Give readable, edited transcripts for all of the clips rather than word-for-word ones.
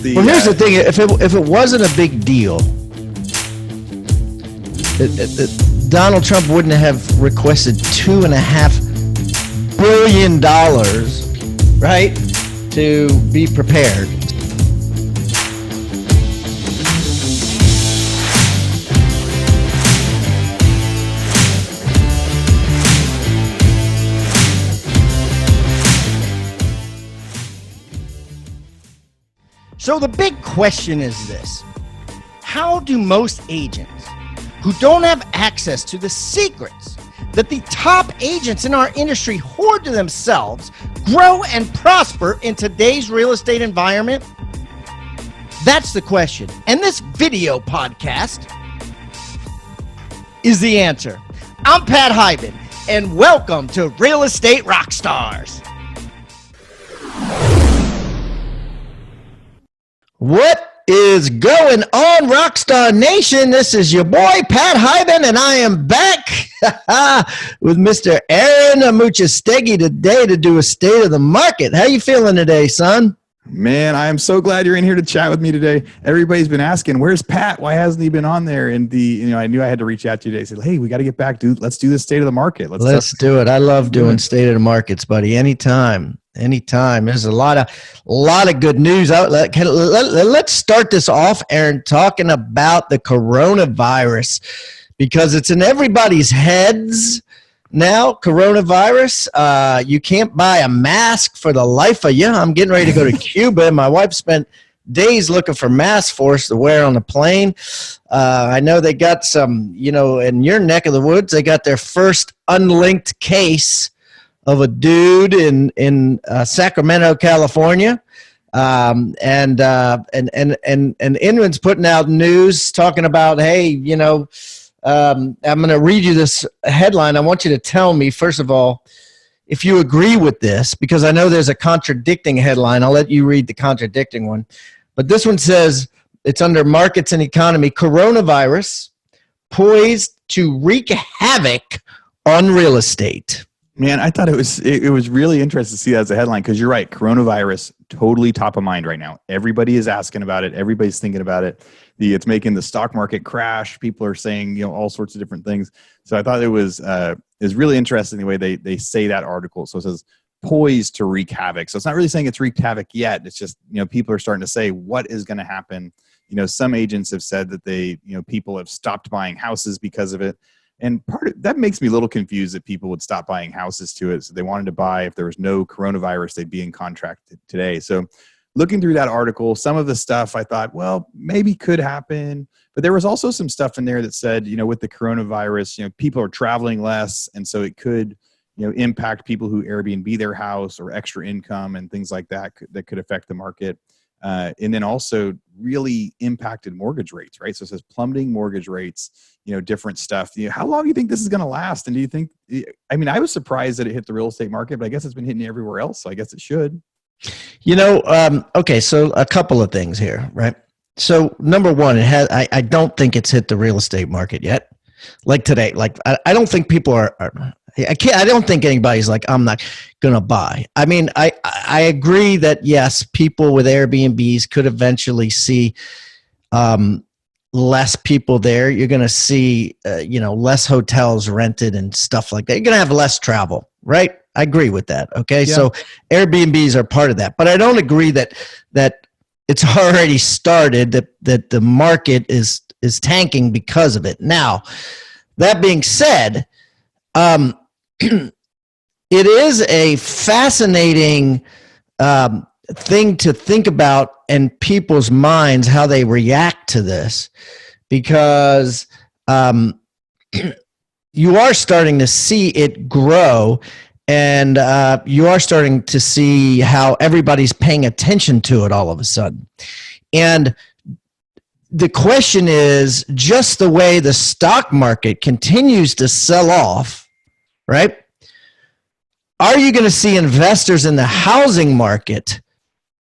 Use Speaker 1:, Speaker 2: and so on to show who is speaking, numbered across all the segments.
Speaker 1: Well, here's the thing. If it wasn't a big deal, Donald Trump wouldn't have requested $2.5 billion, right, to be prepared. So the big question is this: how do most agents who don't have access to the secrets that the top agents in our industry hoard to themselves grow and prosper in today's real estate environment? That's the question. And this video podcast is the answer. I'm Pat Hyben, and welcome to Real Estate Rockstars. What is going on, Rockstar Nation? This is your boy, Pat Hyben, and I am back with Mr. Aaron Amuchastegui today to do a state of the market. How you feeling today, son?
Speaker 2: Man, I am so glad you're in here to chat with me today. Everybody's been asking, where's Pat? Why hasn't he been on there? And I knew I had to reach out to you today. I said, hey, we got to get back, dude. Let's do the state of the market.
Speaker 1: Let's do it. I love doing state of the markets, buddy. Anytime. There's a lot of good news. Let's start this off, Aaron, talking about the coronavirus, because it's in everybody's heads now. Coronavirus. You can't buy a mask for the life of you. I'm getting ready to go to Cuba, and my wife spent days looking for masks for us to wear on the plane. I know they got some, in your neck of the woods, they got their first unlinked case of a dude in Sacramento, California, and Inman's putting out news talking about, hey, I'm going to read you this headline. I want you to tell me, first of all, if you agree with this, because I know there's a contradicting headline. I'll let you read the contradicting one, but this one says, it's under markets and economy: coronavirus poised to wreak havoc on real estate.
Speaker 2: Man, I thought it was really interesting to see that as a headline, because you're right. Coronavirus, totally top of mind right now. Everybody is asking about it. Everybody's thinking about it. It's making the stock market crash. People are saying, all sorts of different things. So I thought it was really interesting the way they say that article. So it says poised to wreak havoc. So it's not really saying it's wreaked havoc yet. It's just, people are starting to say what is going to happen. Some agents have said that people have stopped buying houses because of it. And part of that makes me a little confused that people would stop buying houses to it. So they wanted to buy, if there was no coronavirus, they'd be in contract today. So looking through that article, some of the stuff I thought, well, maybe could happen. But there was also some stuff in there that said, with the coronavirus, people are traveling less. And so it could, impact people who Airbnb their house, or extra income and things like that that could affect the market. And then also really impacted mortgage rates, right? So it says plummeting mortgage rates, different stuff. How long do you think this is going to last? And do you think, I was surprised that it hit the real estate market, but I guess it's been hitting everywhere else. So I guess it should.
Speaker 1: Okay. So a couple of things here, right? So number one, I don't think it's hit the real estate market yet. Like today, I don't think people I don't think anybody's like, I'm not going to buy. I agree that yes, people with Airbnbs could eventually see less people there. You're going to see, less hotels rented and stuff like that. You're going to have less travel, right? I agree with that. Okay. Yeah. So Airbnbs are part of that, but I don't agree that it's already started, that the market is tanking because of it. Now, that being said, it is a fascinating thing to think about in people's minds, how they react to this, because you are starting to see it grow, and you are starting to see how everybody's paying attention to it all of a sudden. And the question is, just the way the stock market continues to sell off, right? Are you going to see investors in the housing market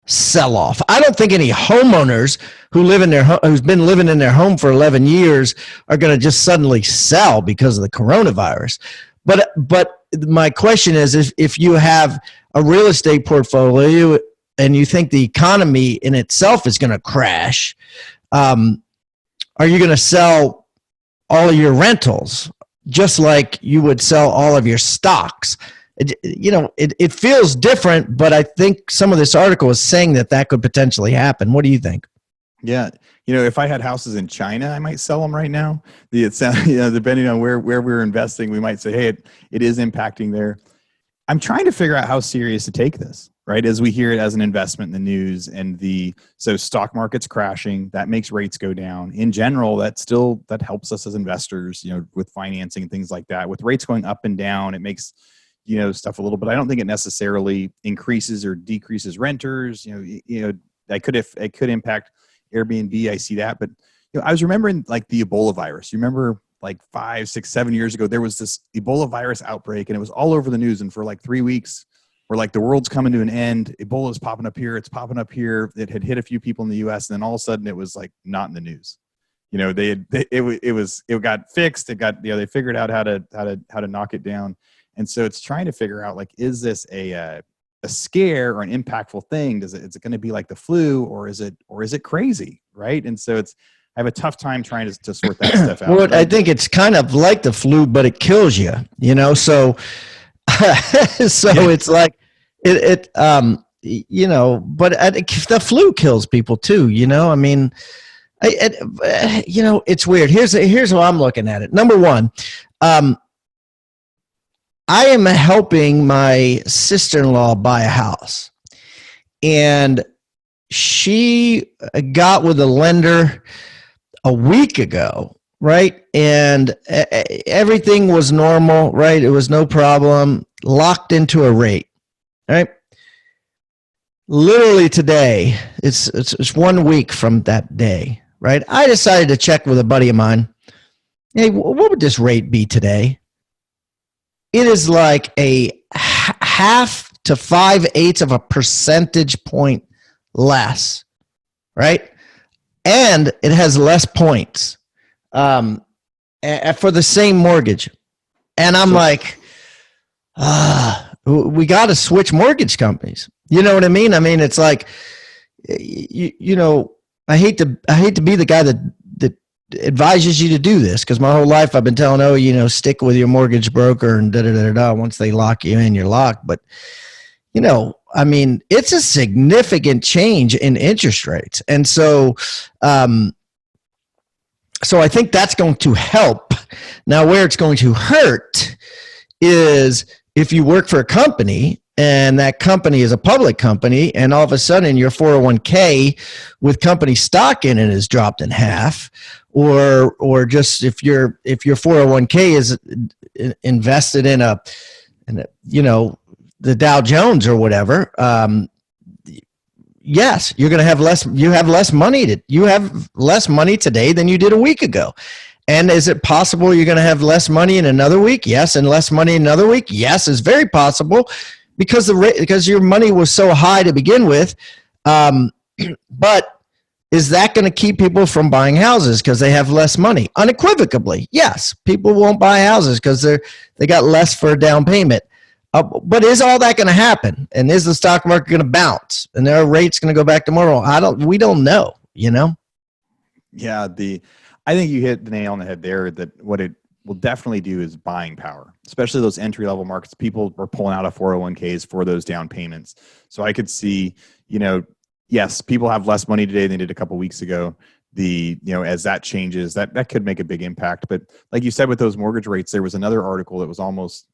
Speaker 1: sell off? I don't think any homeowners who's been living in their home for 11 years are going to just suddenly sell because of the coronavirus. But my question is, if you have a real estate portfolio and you think the economy in itself is going to crash, are you going to sell all of your rentals just like you would sell all of your stocks? It feels different, but I think some of this article is saying that could potentially happen. What do you think?
Speaker 2: Yeah. If I had houses in China, I might sell them right now. Depending on where we're investing, we might say, hey, it is impacting there. I'm trying to figure out how serious to take this, right? As we hear it as an investment in the news, and so stock market's crashing, that makes rates go down. In general, that helps us as investors, with financing and things like that. With rates going up and down, it makes, stuff a little, but I don't think it necessarily increases or decreases renters. It could impact Airbnb. I see that, but I was remembering like the Ebola virus. You remember like 5, 6, 7 years ago, there was this Ebola virus outbreak, and it was all over the news. And for like 3 weeks, we're like, the world's coming to an end. Ebola is popping up here. It's popping up here. It had hit a few people in the U.S. And then all of a sudden, it was like not in the news. It got fixed. They figured out how to knock it down. And so it's trying to figure out, like, is this a scare or an impactful thing? Is it going to be like the flu, or is it crazy, right? And so I have a tough time trying to sort that stuff out.
Speaker 1: Well, I think it's kind of like the flu, but it kills you, so it's like but the flu kills people too, I mean, it's weird. Here's how I'm looking at it. Number one, I am helping my sister-in-law buy a house, and she got with a lender a week ago, right? And everything was normal, right? It was no problem, locked into a rate, right? Literally today, it's 1 week from that day, right? I decided to check with a buddy of mine. Hey, what would this rate be today? It is like a half to 5/8 of a percentage point less, right? And it has less points for the same mortgage. And I'm like, we got to switch mortgage companies. You know what I mean? I mean, it's like, I hate to be the guy that advises you to do this, because my whole life I've been telling, stick with your mortgage broker and da-da-da-da. Once they lock you in, you're locked. But, I mean, it's a significant change in interest rates. And so I think that's going to help. Now, where it's going to hurt is if you work for a company and that company is a public company, and all of a sudden your 401k with company stock in it is dropped in half, or just if your 401k is invested in the Dow Jones or whatever, yes, you're going to have less. You have less money. You have less money today than you did a week ago. And is it possible you're going to have less money in another week? Yes. And less money in another week? Yes, it's very possible, because your money was so high to begin with. But is that going to keep people from buying houses because they have less money? Unequivocally, yes. People won't buy houses because they got less for a down payment. But is all that going to happen? And is the stock market going to bounce? And are rates going to go back to normal? We don't know,
Speaker 2: Yeah, I think you hit the nail on the head there, that what it will definitely do is buying power, especially those entry-level markets. People are pulling out of 401ks for those down payments. So I could see, yes, people have less money today than they did a couple weeks ago. As that changes, that could make a big impact. But like you said, with those mortgage rates, there was another article that was almost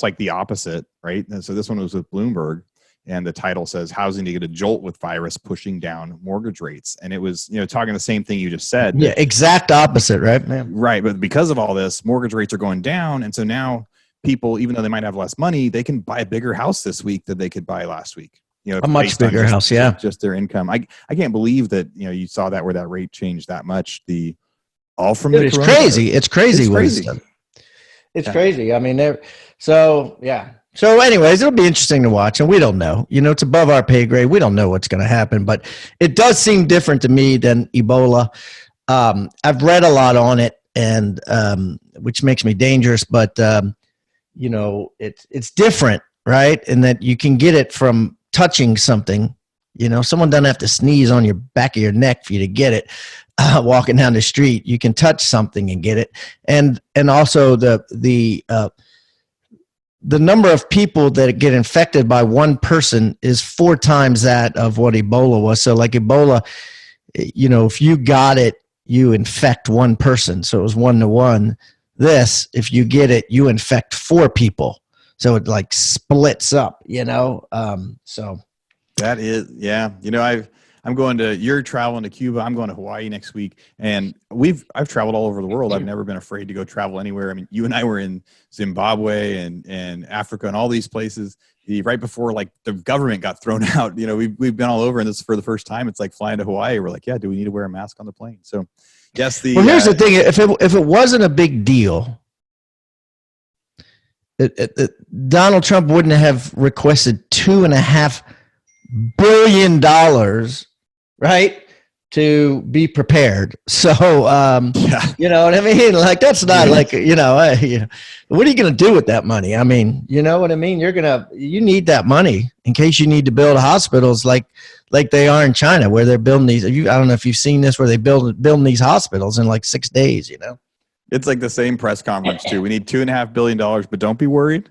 Speaker 2: like the opposite, right? And so this one was with Bloomberg, and the title says "Housing to Get a Jolt with Virus Pushing Down Mortgage Rates," and it was talking the same thing you just said.
Speaker 1: Yeah, exact opposite, right? Yeah.
Speaker 2: Right, but because of all this, mortgage rates are going down, and so now people, even though they might have less money, they can buy a bigger house this week than they could buy last week.
Speaker 1: A much bigger house, yeah.
Speaker 2: Just their income. I can't believe that you saw that, where that rate changed that much.
Speaker 1: It's crazy. It's crazy. It's crazy. I mean, so yeah. So anyways, it'll be interesting to watch, and we don't know. It's above our pay grade. We don't know what's going to happen, but it does seem different to me than Ebola. I've read a lot on it, and which makes me dangerous, but it's different, right? In that you can get it from touching something, You know, someone doesn't have to sneeze on your back of your neck for you to get it. Walking down the street, you can touch something and get it. And also the number of people that get infected by one person is 4 times that of what Ebola was. So like Ebola, you know, if you got it, you infect one person. So it was 1 to 1. This, if you get it, you infect 4 people. So it like splits up, you know? So
Speaker 2: that is, yeah. You know, you're traveling to Cuba. I'm going to Hawaii next week. And I've traveled all over the world. I've never been afraid to go travel anywhere. I mean, you and I were in Zimbabwe and Africa and all these places right before like the government got thrown out. You know, we've been all over, and this is for the first time. It's like flying to Hawaii. We're like, yeah, do we need to wear a mask on the plane? So yes,
Speaker 1: here's the thing. If it wasn't a big deal, Donald Trump wouldn't have requested $2.5 billion, right, to be prepared. So, you know what I mean? Like, that's not like, you know, what are you going to do with that money? I mean, you know what I mean? You need that money in case you need to build hospitals like they are in China, where they're building these. I don't know if you've seen this, where they building these hospitals in like 6 days, you know?
Speaker 2: It's like the same press conference too. We need $2.5 billion, but don't be worried.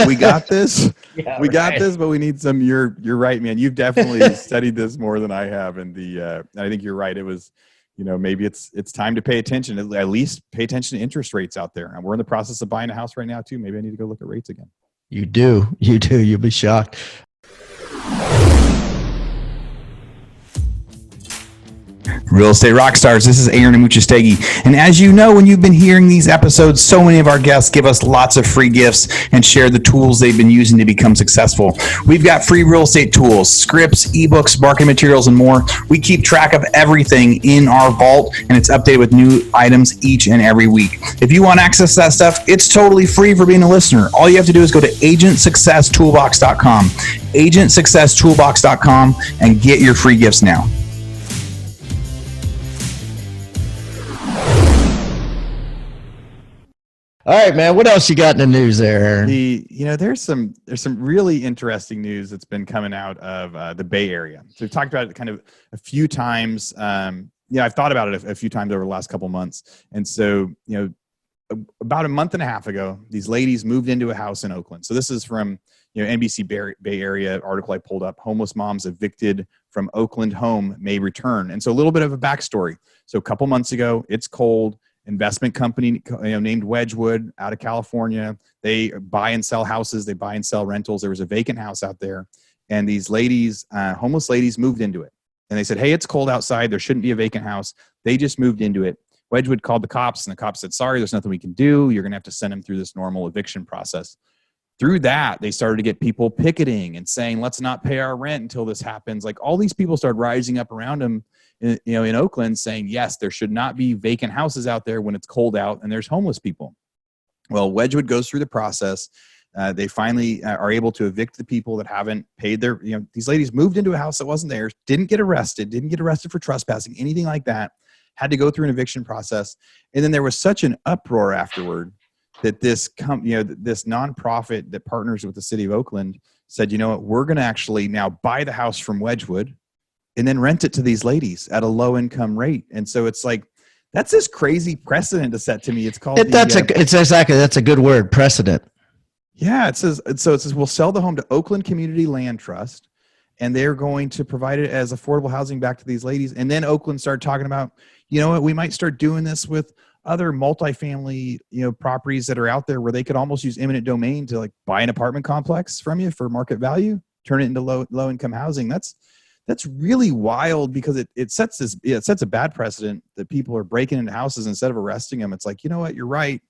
Speaker 2: We got this. Yeah, we got this, but we need some. You're right, man. You've definitely studied this more than I have, and I think you're right. It was, you know, maybe it's time to pay attention. At least pay attention to interest rates out there. And we're in the process of buying a house right now too. Maybe I need to go look at rates again.
Speaker 1: You do. You'll be shocked.
Speaker 3: Real Estate Rockstars, this is Aaron Amuchastegui. And as you know, when you've been hearing these episodes, so many of our guests give us lots of free gifts and share the tools they've been using to become successful. We've got free real estate tools, scripts, ebooks, marketing materials, and more. We keep track of everything in our vault, and it's updated with new items each and every week. If you want access to that stuff, it's totally free for being a listener. All you have to do is go to agentsuccesstoolbox.com, agentsuccesstoolbox.com, and get your free gifts now.
Speaker 1: All right, man. What else you got in the news there, Aaron?
Speaker 2: There's some really interesting news that's been coming out of the Bay Area. So we've talked about it kind of a few times. I've thought about it a few times over the last couple months. And so, about a month and a half ago, these ladies moved into a house in Oakland. So this is from, NBC Bay Area article I pulled up. Homeless moms evicted from Oakland home may return. And so a little bit of a backstory. So a couple months ago, it's cold. Investment company named Wedgwood out of California. They buy and sell houses. They buy and sell rentals. There was a vacant house out there, and these ladies, homeless ladies, moved into it. And they said, "Hey, it's cold outside. There shouldn't be a vacant house." They just moved into it. Wedgwood called the cops, and the cops said, "Sorry, there's nothing we can do. You're going to have to send them through this normal eviction process." Through that, they started to get people picketing and saying, "Let's not pay our rent until this happens." Like, all these people started rising up around them, in Oakland, saying, yes, there should not be vacant houses out there when it's cold out and there's homeless people. Well, Wedgwood goes through the process. They finally are able to evict the people that haven't paid their, these ladies moved into a house that wasn't theirs, didn't get arrested for trespassing, anything like that, had to go through an eviction process. And then there was such an uproar afterward that this nonprofit that partners with the city of Oakland said, you know what, we're going to actually now buy the house from Wedgwood and then rent it to these ladies at a low income rate. And so it's like, that's this crazy precedent to set to me. It's called
Speaker 1: that's a good word, precedent.
Speaker 2: Yeah, it says we'll sell the home to Oakland Community Land Trust, and they're going to provide it as affordable housing back to these ladies. And then Oakland started talking about, you know what, we might start doing this with other multifamily, properties that are out there where they could almost use eminent domain to like buy an apartment complex from you for market value, turn it into low income housing. That's really wild, because it sets a bad precedent that people are breaking into houses instead of arresting them. It's like, you know what, you're right.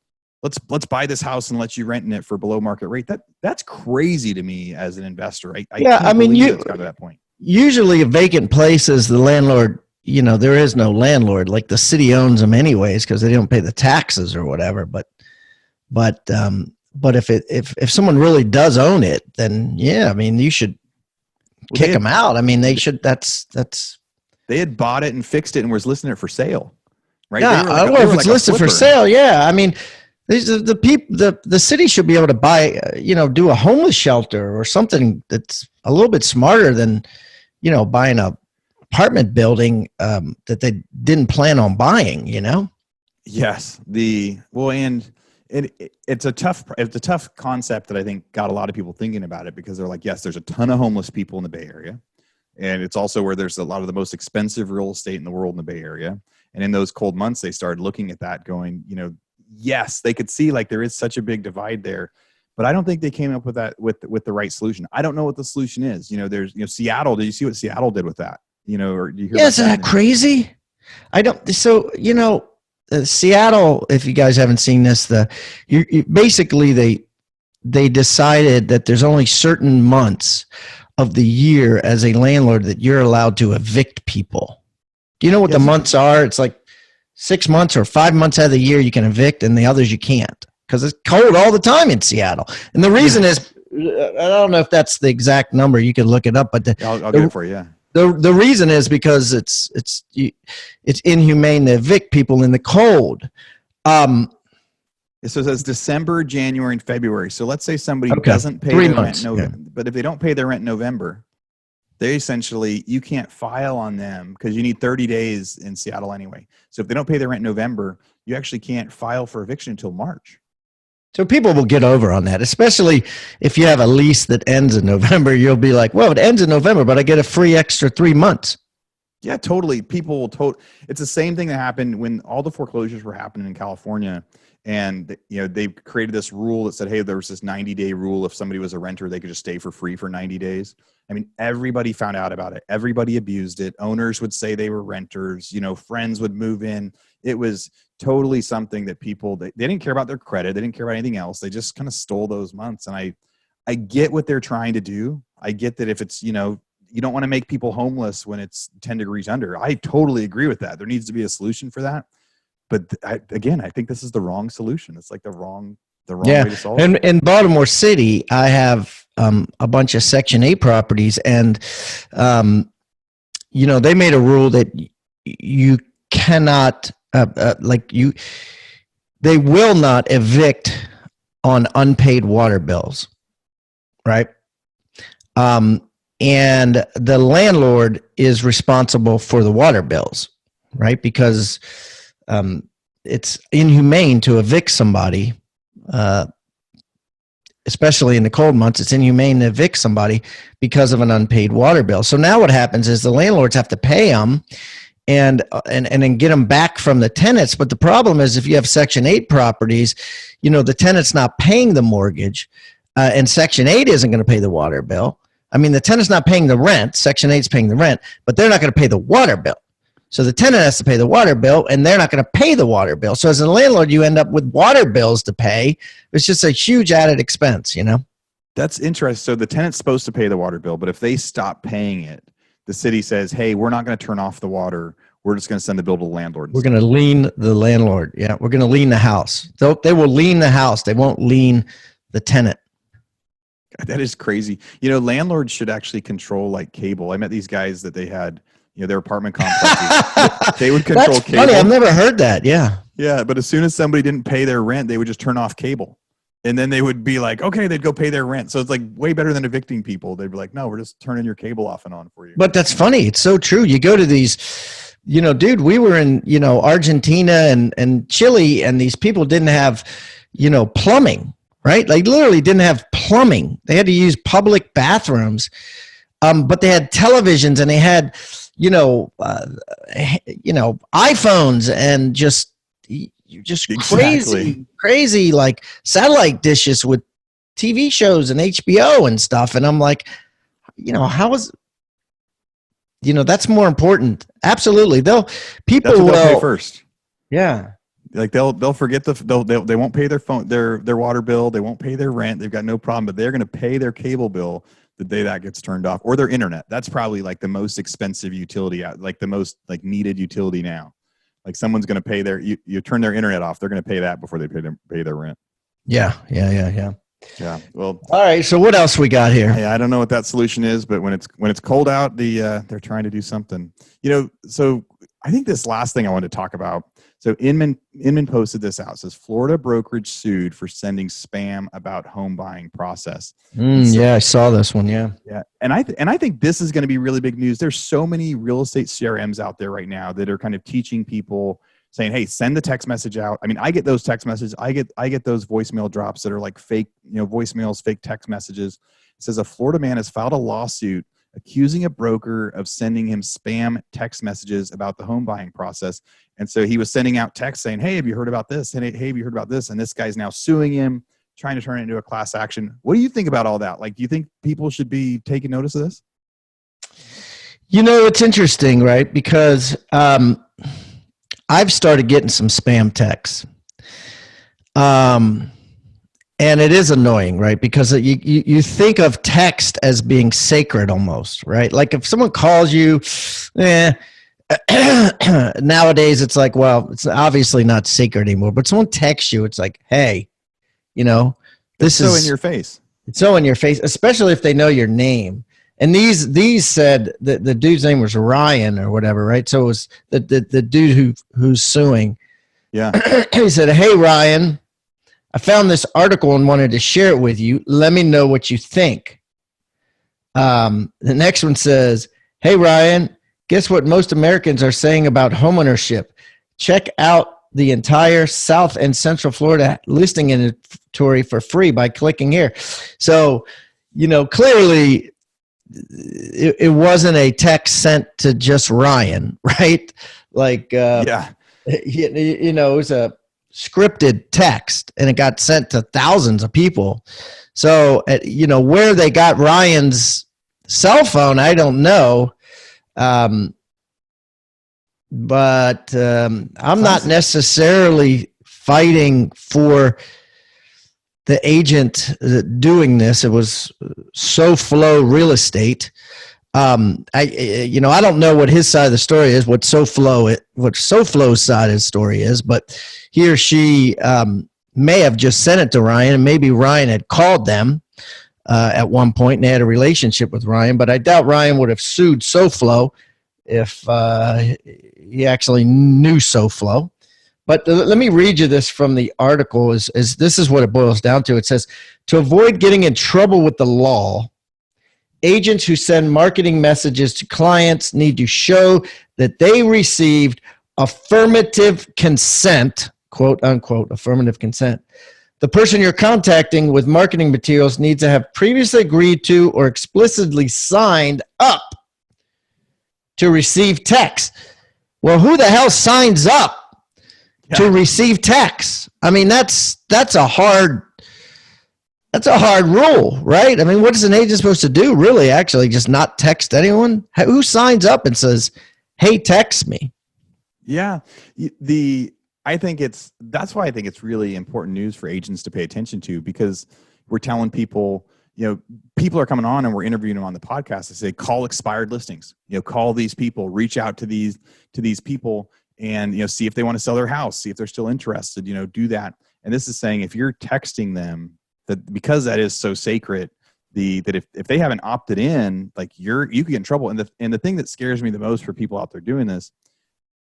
Speaker 2: Let's buy this house and let you rent in it for below market rate. That's crazy to me as an investor. I mean, it's got to that point.
Speaker 1: Usually a vacant place is the landlord. There is no landlord. Like, the city owns them anyways because they don't pay the taxes or whatever. But if someone really does own it, then yeah, I mean, you should kick them out. I mean, they should. That's.
Speaker 2: They had bought it and fixed it and was listing it for sale, right?
Speaker 1: Yeah, or if it's listed for sale, yeah. I mean, the city should be able to buy, do a homeless shelter or something that's a little bit smarter than, buying a apartment building that they didn't plan on buying,
Speaker 2: Yes. And it's a tough concept that I think got a lot of people thinking about it, because they're like, yes, there's a ton of homeless people in the Bay Area. And it's also where there's a lot of the most expensive real estate in the world in the Bay Area. And in those cold months, they started looking at that going, yes, they could see like there is such a big divide there. But I don't think they came up with that with the right solution. I don't know what the solution is. There's Seattle. Did you see what Seattle did with that? Or do you hear?
Speaker 1: Yeah, isn't that crazy? I don't. So Seattle. If you guys haven't seen this, basically they decided that there's only certain months of the year as a landlord that you're allowed to evict people. Do you know what the months are? It's like 6 months or 5 months out of the year you can evict, and the others you can't, because it's cold all the time in Seattle. And the reason is, I don't know if that's the exact number. You can look it up, but
Speaker 2: I'll get it for you. Yeah.
Speaker 1: The reason is because it's inhumane to evict people in the cold.
Speaker 2: So it says December, January, and February. So let's say somebody doesn't pay
Speaker 1: 3
Speaker 2: their
Speaker 1: months,
Speaker 2: rent November, but if they don't pay their rent in November, you can't file on them, because you need 30 days in Seattle anyway. So if they don't pay their rent in November, you actually can't file for eviction until March.
Speaker 1: So people will get over on that, especially if you have a lease that ends in November. You'll be like, well, it ends in November, but I get a free extra 3 months.
Speaker 2: Yeah, totally. People will it's the same thing that happened when all the foreclosures were happening in California. And they created this rule that said, hey, there was this 90-day rule. If somebody was a renter, they could just stay for free for 90 days. I mean, everybody found out about it. Everybody abused it. Owners would say they were renters. Friends would move in. It was totally something that people, they didn't care about their credit. They didn't care about anything else. They just kind of stole those months. And I get what they're trying to do. I get that if it's, you don't want to make people homeless when it's 10 degrees under. I totally agree with that. There needs to be a solution for that. But I think this is the wrong solution. It's like the wrong way to solve it.
Speaker 1: And in Baltimore City, I have a bunch of Section 8 properties, and they made a rule that you cannot they will not evict on unpaid water bills, right? And the landlord is responsible for the water bills, right? Because it's inhumane to evict somebody, especially in the cold months. It's inhumane to evict somebody because of an unpaid water bill. So now what happens is the landlords have to pay them and then get them back from the tenants. But the problem is, if you have Section 8 properties, the tenant's not paying the mortgage, and Section 8 isn't going to pay the water bill. I mean, the tenant's not paying the rent. Section 8's paying the rent, but they're not going to pay the water bill. So the tenant has to pay the water bill, and they're not going to pay the water bill. So as a landlord, you end up with water bills to pay. It's just a huge added expense,
Speaker 2: That's interesting. So the tenant's supposed to pay the water bill, but if they stop paying it, the city says, hey, we're not going to turn off the water. We're just going to send the bill to the landlord.
Speaker 1: We're going to lien the landlord. Yeah, we're going to lien the house. They will lien the house. They won't lien the tenant.
Speaker 2: That is crazy. Landlords should actually control like cable. I met these guys that they had, their apartment complexes. They would control
Speaker 1: That's
Speaker 2: cable.
Speaker 1: Funny. I've never heard that. Yeah.
Speaker 2: Yeah. But as soon as somebody didn't pay their rent, they would just turn off cable. And then they would be like, okay, they'd go pay their rent. So it's like way better than evicting people. They'd be like, no, we're just turning your cable off and on for you.
Speaker 1: But that's funny. It's so true. You go to these, dude, we were in, Argentina and Chile, and these people didn't have, plumbing, right? Like literally didn't have plumbing. They had to use public bathrooms. But they had televisions, and they had, iPhones, and just crazy like satellite dishes with TV shows and HBO and stuff. And I'm like, how is, that's more important. Absolutely. People will
Speaker 2: pay first.
Speaker 1: Yeah.
Speaker 2: Like they'll forget they won't pay their phone, their water bill. They won't pay their rent. They've got no problem, but they're going to pay their cable bill the day that gets turned off, or their internet. That's probably like the most expensive utility, like the most like needed utility now. Like someone's going to pay you turn their internet off. They're going to pay that before they pay their rent.
Speaker 1: Yeah.
Speaker 2: Yeah. Well,
Speaker 1: all right. So what else we got here?
Speaker 2: I don't know what that solution is, but when it's cold out, they're trying to do something, so I think this last thing I wanted to talk about. So Inman posted this out. It says Florida brokerage sued for sending spam about home buying process.
Speaker 1: Yeah, I saw this one. Yeah.
Speaker 2: Yeah. And I think this is going to be really big news. There's so many real estate CRMs out there right now that are kind of teaching people, saying, hey, send the text message out. I mean, I get those text messages. I get those voicemail drops that are like fake, voicemails, fake text messages. It says a Florida man has filed a lawsuit accusing a broker of sending him spam text messages about the home buying process. And so he was sending out texts saying, hey, have you heard about this? And hey, have you heard about this? And this guy's now suing him, trying to turn it into a class action. What do you think about all that? Like, do you think people should be taking notice of this?
Speaker 1: It's interesting, right? Because I've started getting some spam texts. And it is annoying, right? Because you think of text as being sacred almost, right? Like if someone calls you, nowadays it's like, well, it's obviously not sacred anymore. But someone texts you, it's like, hey, this is
Speaker 2: so in your face.
Speaker 1: It's so in your face, especially if they know your name. And these said that the dude's name was Ryan or whatever, right? So it was the dude who's suing.
Speaker 2: Yeah.
Speaker 1: He said, hey, Ryan, I found this article and wanted to share it with you. Let me know what you think. The next one says, hey, Ryan, guess what most Americans are saying about homeownership? Check out the entire South and Central Florida listing inventory for free by clicking here. So, clearly it wasn't a text sent to just Ryan, right? Like,
Speaker 2: yeah,
Speaker 1: it was a scripted text and it got sent to thousands of people. So, where they got Ryan's cell phone, I don't know. But I'm not necessarily fighting for the agent doing this. It was SoFlo Real Estate. I don't know what his side of the story is, what SoFlo's side of the story is, but he or she may have just sent it to Ryan, and maybe Ryan had called them at one point and they had a relationship with Ryan, but I doubt Ryan would have sued SoFlo if he actually knew SoFlo. But let me read you this from the article. Is this is what it boils down to. It says, to avoid getting in trouble with the law, agents who send marketing messages to clients need to show that they received affirmative consent, quote unquote, affirmative consent. The person you're contacting with marketing materials needs to have previously agreed to or explicitly signed up to receive text. Well, who the hell signs up to receive text? I mean, that's a hard rule, right? I mean, what is an agent supposed to do, really, actually? Just not text anyone? Who signs up and says, hey, text me?
Speaker 2: Yeah. That's why I think it's really important news for agents to pay attention to, because we're telling people, people are coming on and we're interviewing them on the podcast. They say, call expired listings, call these people, reach out to these people and, see if they want to sell their house, see if they're still interested, do that. And this is saying, if you're texting them, that because that is so sacred, that if they haven't opted in, like you could get in trouble. And the thing that scares me the most for people out there doing this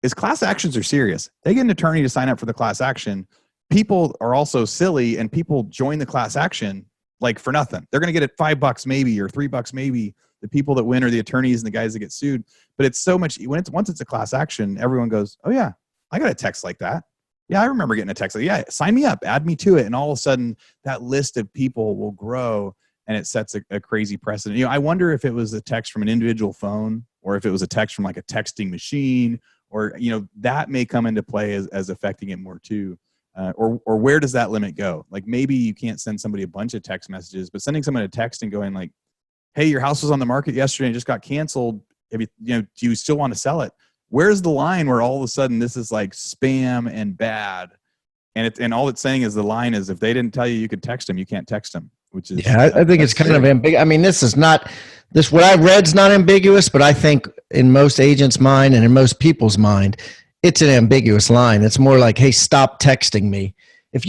Speaker 2: is class actions are serious. They get an attorney to sign up for the class action. People are also silly, and people join the class action like for nothing. They're going to get it $5 maybe or $3 maybe. The people that win are the attorneys and the guys that get sued. But it's so much once it's a class action, everyone goes, oh yeah, I got a text like that. Yeah, I remember getting a text like, yeah, sign me up, add me to it. And all of a sudden that list of people will grow and it sets a crazy precedent. I wonder if it was a text from an individual phone or if it was a text from like a texting machine, or, that may come into play as affecting it more too. Or where does that limit go? Like maybe you can't send somebody a bunch of text messages, but sending someone a text and going like, hey, your house was on the market yesterday and just got canceled. Do you still want to sell it? Where's the line where all of a sudden this is like spam and bad? And all it's saying is the line is, if they didn't tell you could text them, you can't text them, which is,
Speaker 1: I think it's kind of ambiguous. I mean, what I read's not ambiguous, but I think in most agents' mind and in most people's mind, it's an ambiguous line. It's more like, hey, stop texting me. If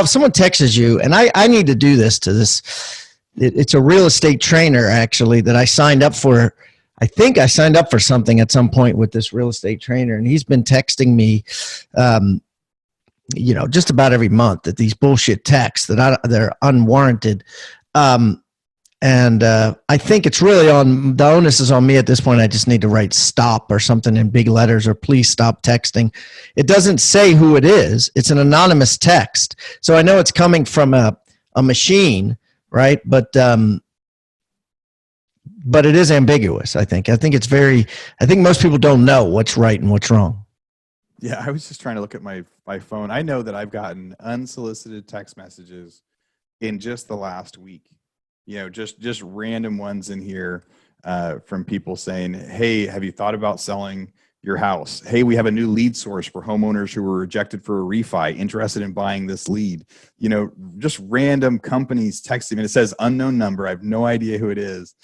Speaker 1: someone texts you, and I need to do this to this, it's a real estate trainer actually that I signed up for. I think I signed up for something at some point with this real estate trainer, and he's been texting me, just about every month, that these bullshit texts they're unwarranted. And I think it's really the onus is on me at this point. I just need to write stop or something in big letters, or please stop texting. It doesn't say who it is. It's an anonymous text. So I know it's coming from a machine, right? But it is ambiguous, I think. I think most people don't know what's right and what's wrong.
Speaker 2: Yeah, I was just trying to look at my phone. I know that I've gotten unsolicited text messages in just the last week. Just random ones in here from people saying, hey, have you thought about selling your house? Hey, we have a new lead source for homeowners who were rejected for a refi, interested in buying this lead. Just random companies texting me. It says unknown number. I have no idea who it is.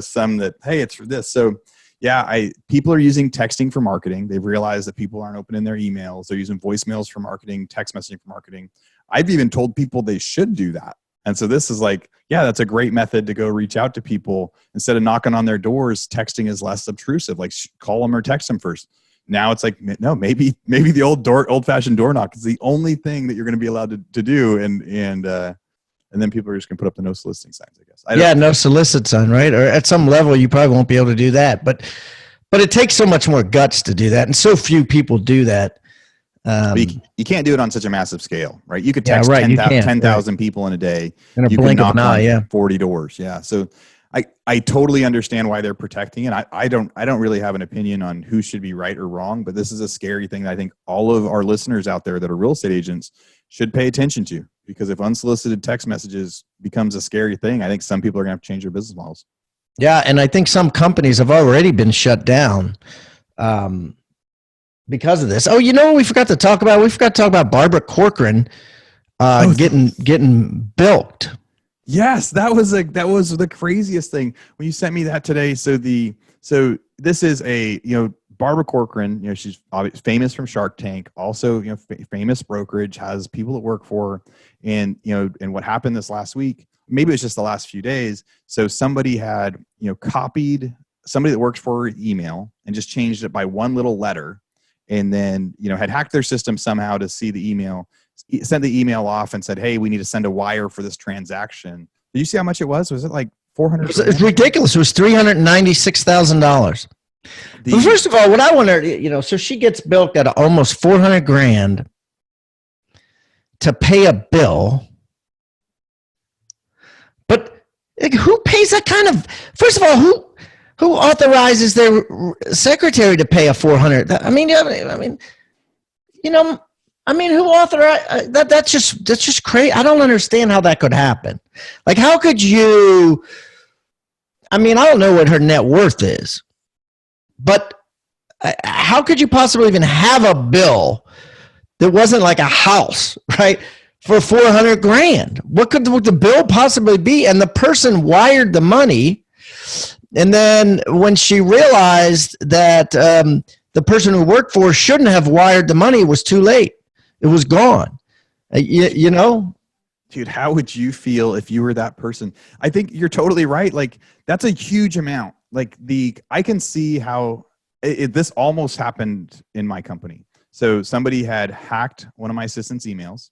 Speaker 2: Some that, hey, it's for this. So yeah, people are using texting for marketing. They've realized that people aren't opening their emails. They're using voicemails for marketing, text messaging for marketing. I've even told people they should do that. And so this is like, yeah, that's a great method to go reach out to people. Instead of knocking on their doors, texting is less obtrusive. Like call them or text them first. Now it's like, no, maybe the old-fashioned door knock is the only thing that you're going to be allowed to do. And then people are just going to put up the no soliciting signs, I guess.
Speaker 1: No solicit sign, right? Or at some level, you probably won't be able to do that. But it takes so much more guts to do that. And so few people do that.
Speaker 2: You can't do it on such a massive scale, right? You could text 10,000 people in a day.
Speaker 1: In a blink of an eye,
Speaker 2: 40 doors. Yeah. So I totally understand why they're protecting it. I don't really have an opinion on who should be right or wrong, but this is a scary thing that I think all of our listeners out there that are real estate agents should pay attention to, because if unsolicited text messages becomes a scary thing, I think some people are going to have to change their business models.
Speaker 1: Yeah. And I think some companies have already been shut down. Because of this. Oh, we forgot to talk about? We forgot to talk about Barbara Corcoran getting bilked.
Speaker 2: Yes, that was the craziest thing when you sent me that today. So this is Barbara Corcoran. She's famous from Shark Tank. Also, famous brokerage, has people that work for her. And what happened this last week? Maybe it was just the last few days. So somebody had copied somebody that works for her email and just changed it by one little letter. And then, had hacked their system somehow to see the email, sent the email off and said, hey, we need to send a wire for this transaction. Did you see how much it was? Was it like $400?
Speaker 1: It's ridiculous. It was $396,000. First of all, what I wonder, so she gets bilked at almost $400,000 to pay a bill. But who pays that kind of, first of all, who authorizes their secretary to pay a $400,000? Who authorized that? That's just crazy. I don't understand how that could happen. Like, how could you? I don't know what her net worth is, but how could you possibly even have a bill that wasn't like a house, right? For $400,000, what could the bill possibly be? And the person wired the money. And then when she realized that the person who worked for her shouldn't have wired the money, it was too late. It was gone.
Speaker 2: Dude, how would you feel if you were that person? I think you're totally right. Like, that's a huge amount. Like, I can see how this almost happened in my company. So somebody had hacked one of my assistant's emails,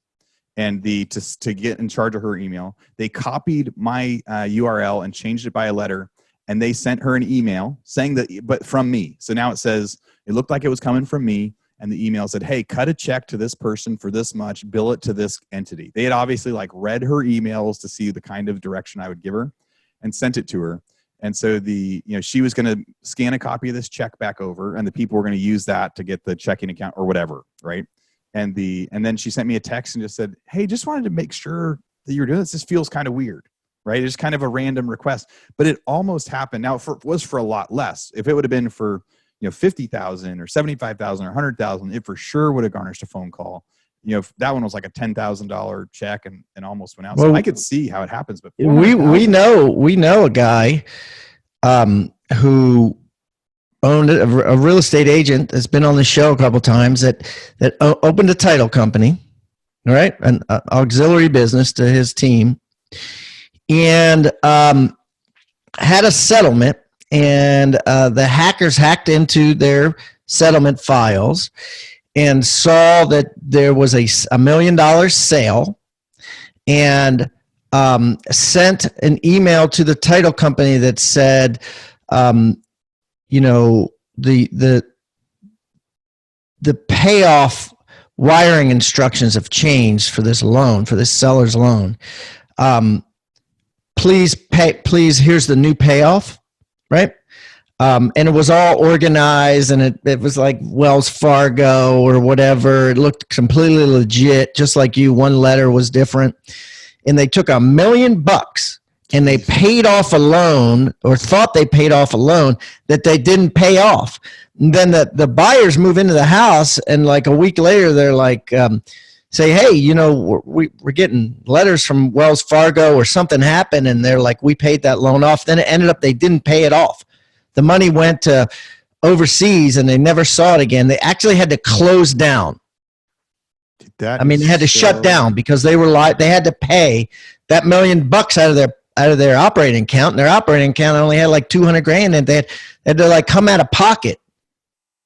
Speaker 2: and to get in charge of her email, they copied my URL and changed it by a letter. And they sent her an email saying that, but from me. So now it says, it looked like it was coming from me. And the email said, hey, cut a check to this person for this much, bill it to this entity. They had obviously read her emails to see the kind of direction I would give her and sent it to her. And so she was going to scan a copy of this check back over, and the people were going to use that to get the checking account or whatever. Right. And then she sent me a text and just said, hey, just wanted to make sure that you were doing this. This feels kind of weird. Right. It's kind of a random request, but it almost happened. Now, it was for a lot less. If it would have been for, $50,000 or $75,000 or $100,000, it for sure would have garnished a phone call. That one was like a $10,000 check and almost went out. So I could see how it happens. But
Speaker 1: we know a guy who owned a real estate agent that's been on the show a couple of times that opened a title company, right? An auxiliary business to his team. And had a settlement, and the hackers hacked into their settlement files and saw that there was a $1 million sale, and sent an email to the title company that said, you know, the payoff wiring instructions have changed for this loan, for this seller's loan. Please pay, please, here's the new payoff, right? And it was all organized, and it was like Wells Fargo or whatever. It looked completely legit, just like you. One letter was different. And they took $1 million and they paid off a loan, or thought they paid off a loan that they didn't pay off. And then the buyers move into the house, and like a week later, they're like, say, hey, you know, we're getting letters from Wells Fargo or something happened. And they're like, we paid that loan off. Then it ended up they didn't pay it off. The money went to overseas and they never saw it again. They actually had to close down. They had to shut down because they were they had to pay that $1 million out of their operating account, and their operating account only had like 200 grand, and they had to like come out of pocket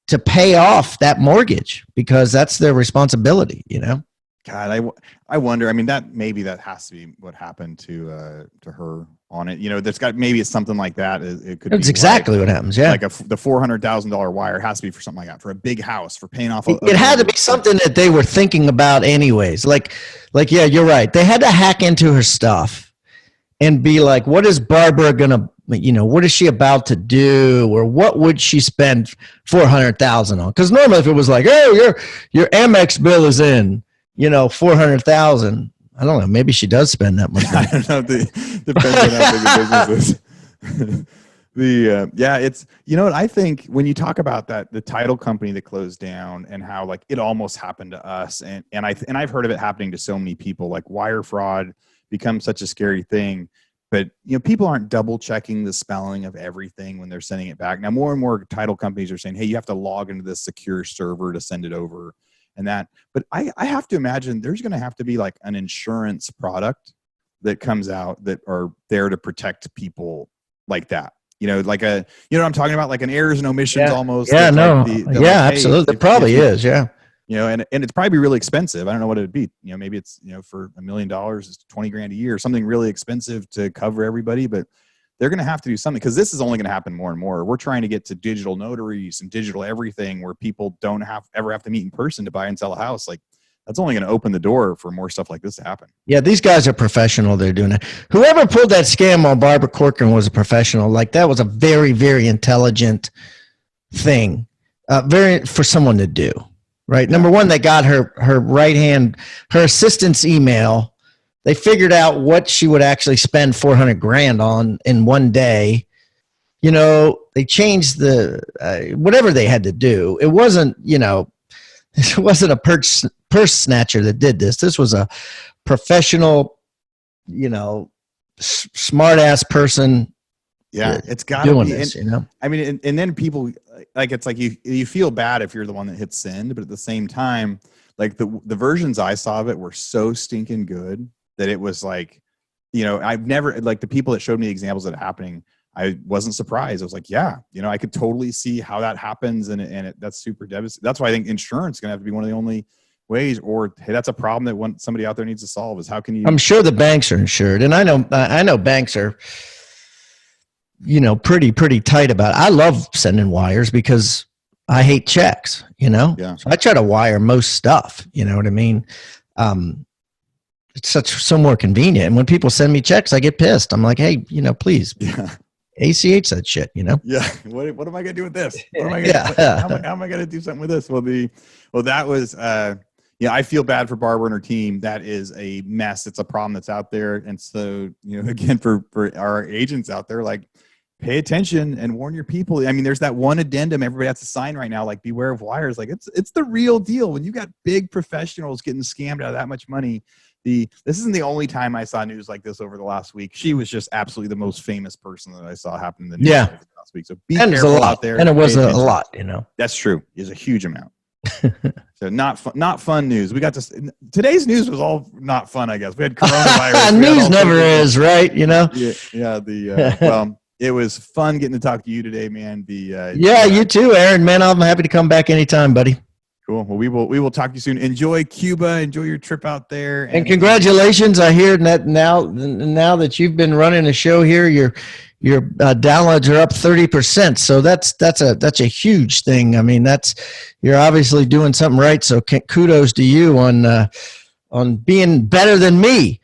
Speaker 1: to pay off that mortgage because that's their responsibility, you know?
Speaker 2: God, I wonder. I mean, maybe that has to be what happened to her on it. You know, maybe it's something like that. It could. That's
Speaker 1: exactly what happens. Yeah,
Speaker 2: like the $400,000 wire has to be for something like that, for a big house, for paying off.
Speaker 1: It had to be something that they were thinking about anyways. Like yeah, you're right. They had to hack into her stuff and be like, what is Barbara gonna? You know, what is she about to do, or what would she spend $400,000 on? Because normally, if it was like, oh, your Amex bill is in, you know, $400,000. I don't know. Maybe she does spend that much money.
Speaker 2: I don't know. Depends on how big the business is. Yeah, it's, you know what, I think when you talk about that, the title company that closed down and how like it almost happened to us, and I've heard of it happening to so many people, like wire fraud becomes such a scary thing. But, you know, people aren't double checking the spelling of everything when they're sending it back. Now, more and more title companies are saying, hey, you have to log into this secure server to send it over. And that, but I have to imagine there's going to have to be like an insurance product that comes out that are there to protect people like that. You know, like you know what I'm talking about? Like an errors and omissions almost.
Speaker 1: Yeah, no.
Speaker 2: Like
Speaker 1: yeah, like, absolutely. It probably is. Yeah.
Speaker 2: You know, and it's probably really expensive. I don't know what it would be. You know, maybe it's, you know, for $1 million, it's 20 grand a year, something really expensive to cover everybody, but they're going to have to do something, because this is only going to happen more and more. We're trying to get to digital notaries and digital everything where people don't ever have to meet in person to buy and sell a house. Like, that's only going to open the door for more stuff like this to happen. Yeah,
Speaker 1: these guys are professional. They're doing it. Whoever pulled that scam on Barbara Corcoran was a professional. Like, that was a very, very intelligent thing, for someone to do. Right. Yeah. Number one, they got her right hand, her assistant's email. They figured out what she would actually spend 400 grand on in one day. You know, they changed whatever they had to do. It wasn't, you know, it wasn't a purse snatcher that did this. This was a professional, you know, smart ass person.
Speaker 2: Yeah, it's got to be.
Speaker 1: This, you know?
Speaker 2: I mean, and then people, like, it's like you feel bad if you're the one that hits send, but at the same time, like the versions I saw of it were so stinking good that it was like, you know, I've never, like, the people that showed me examples of it happening, I wasn't surprised. I was like, yeah, you know, I could totally see how that happens, and that's super devastating. That's why I think insurance is going to have to be one of the only ways, or hey, that's a problem that somebody out there needs to solve, is how can you?
Speaker 1: I'm sure the banks are insured, and I know banks are, you know, pretty tight about it. I love sending wires because I hate checks, you know?
Speaker 2: Yeah.
Speaker 1: So I try to wire most stuff, you know what I mean? It's so more convenient. And when people send me checks, I get pissed. I'm like, hey, you know, please ACH that shit, you know?
Speaker 2: Yeah. What am I going to do with this? What am I going to how am I going to do something with this? Well, that was, yeah, I feel bad for Barbara and her team. That is a mess. It's a problem that's out there. And so, you know, again, for our agents out there, like, pay attention and warn your people. I mean, there's that one addendum everybody has to sign right now, like, beware of wires. Like, it's the real deal. When you got big professionals getting scammed out of that much money, this isn't the only time I saw news like this over the last week. She was just absolutely the most famous person that I saw happen in the news over the last week. So be careful out there.
Speaker 1: And it was a lot, you know.
Speaker 2: That's true. It's a huge amount. So not fun news. We got today's news was all not fun, I guess. We had coronavirus.
Speaker 1: News never is, right? You know?
Speaker 2: Yeah. Well, It was fun getting to talk to you today, man.
Speaker 1: You too, Aaron. Man, I'm happy to come back anytime, buddy.
Speaker 2: Cool. Well, we will talk to you soon. Enjoy Cuba. Enjoy your trip out there.
Speaker 1: And congratulations! I hear that now that you've been running a show here, your downloads are up 30%. So that's a huge thing. I mean, you're obviously doing something right. So kudos to you on being better than me.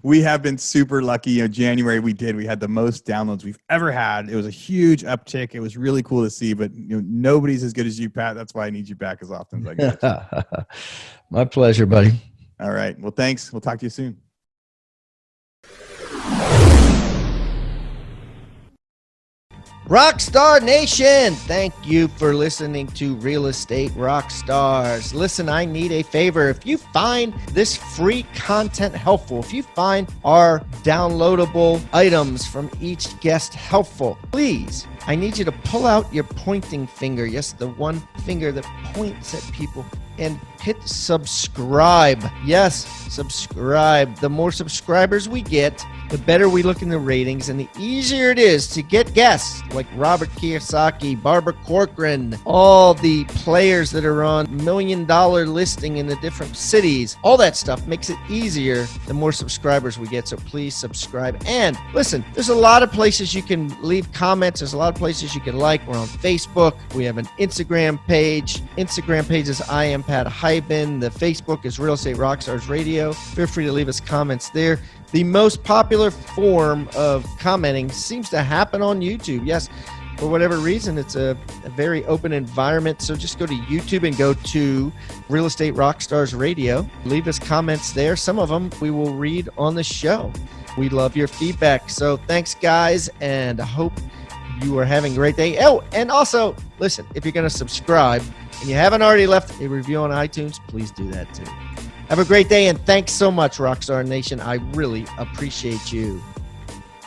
Speaker 2: We have been super lucky. January we had the most downloads we've ever had. It was a huge uptick. It was really cool to see, but nobody's as good as you, Pat. That's why I need you back as often as I can.
Speaker 1: My pleasure, buddy.
Speaker 2: All right. Well, thanks. We'll talk to you soon.
Speaker 1: Rockstar Nation, thank you for listening to Real Estate Rockstars. Listen, I need a favor. If you find this free content helpful, if you find our downloadable items from each guest helpful, please, I need you to pull out your pointing finger. Yes, the one finger that points at people, and hit subscribe. Yes, subscribe. The more subscribers we get, the better we look in the ratings, and the easier it is to get guests like Robert Kiyosaki, Barbara Corcoran, all the players that are on $1 million listing in the different cities. All that stuff makes it easier the more subscribers we get. So please subscribe. And listen, there's a lot of places you can leave comments. There's a lot of places you can like. We're on Facebook. We have an Instagram page. Instagram page is I am Pat Hyben. The Facebook is Real Estate Rockstars Radio. Feel free to leave us comments there. The most popular form of commenting seems to happen on YouTube. Yes, for whatever reason, it's a very open environment. So just go to YouTube and go to Real Estate Rockstars Radio. Leave us comments there. Some of them we will read on the show. We love your feedback. So thanks, guys, and I hope you are having a great day. Oh, and also, listen, if you're going to subscribe and you haven't already left a review on iTunes, please do that too. Have a great day, and thanks so much, Rockstar Nation. I really appreciate you.